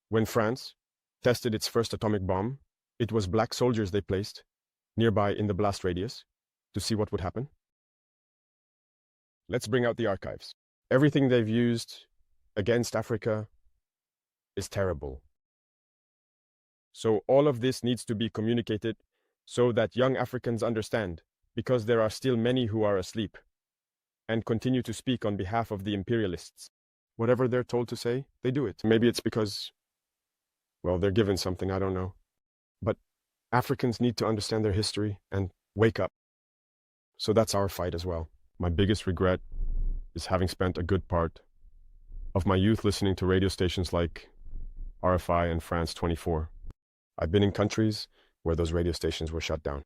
When France tested its first atomic bomb, it was black soldiers they placed nearby in the blast radius to see what would happen. Let's bring out the archives. Everything they've used against Africa is terrible. So all of this needs to be communicated so that young Africans understand, because there are still many who are asleep and continue to speak on behalf of the imperialists. Whatever they're told to say, they do it. Maybe it's because, well, they're given something, I don't know. But Africans need to understand their history and wake up. So that's our fight as well. My biggest regret is having spent a good part of my youth listening to radio stations like RFI and France 24. I've been in countries where those radio stations were shut down.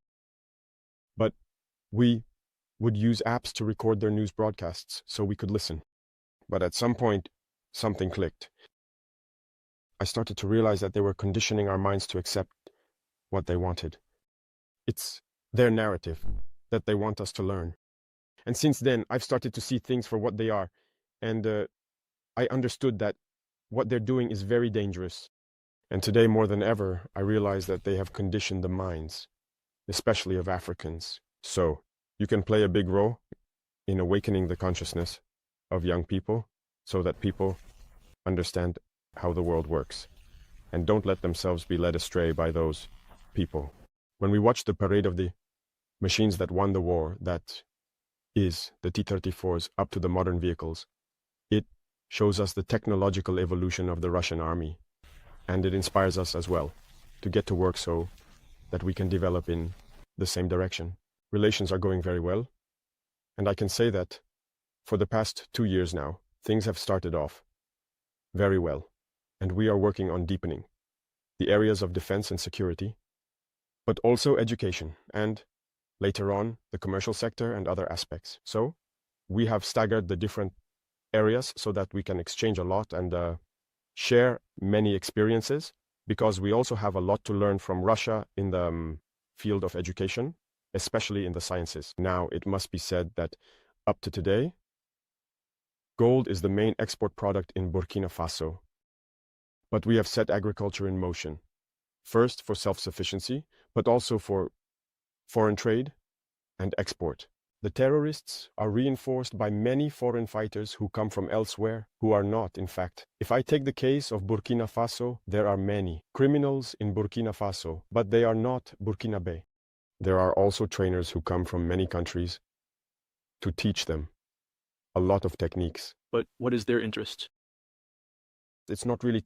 But we would use apps to record their news broadcasts so we could listen. But at some point, something clicked. I started to realize that they were conditioning our minds to accept what they wanted. It's their narrative that they want us to learn. And since then, I've started to see things for what they are. And I understood that what they're doing is very dangerous. And today, more than ever, I realize that they have conditioned the minds, especially of Africans. So, you can play a big role in awakening the consciousness of young people so that people understand how the world works and don't let themselves be led astray by those people. When we watch the parade of the machines that won the war, that is the T-34s up to the modern vehicles, it shows us the technological evolution of the Russian army, and it inspires us as well to get to work so that we can develop in the same direction. Relations are going very well, and I can say that for the past 2 years now, things have started off very well, and we are working on deepening the areas of defense and security, but also education, and later on, the commercial sector and other aspects. So, we have staggered the different areas so that we can exchange a lot and share many experiences, because we also have a lot to learn from Russia in the field of education, especially in the sciences. Now, it must be said that up to today, gold is the main export product in Burkina Faso. But we have set agriculture in motion, first for self-sufficiency, but also for foreign trade and export. The terrorists are reinforced by many foreign fighters who come from elsewhere, who are not, in fact. If I take the case of Burkina Faso, there are many criminals in Burkina Faso, but they are not Burkinabe. There are also trainers who come from many countries to teach them a lot of techniques. But what is their interest? It's not really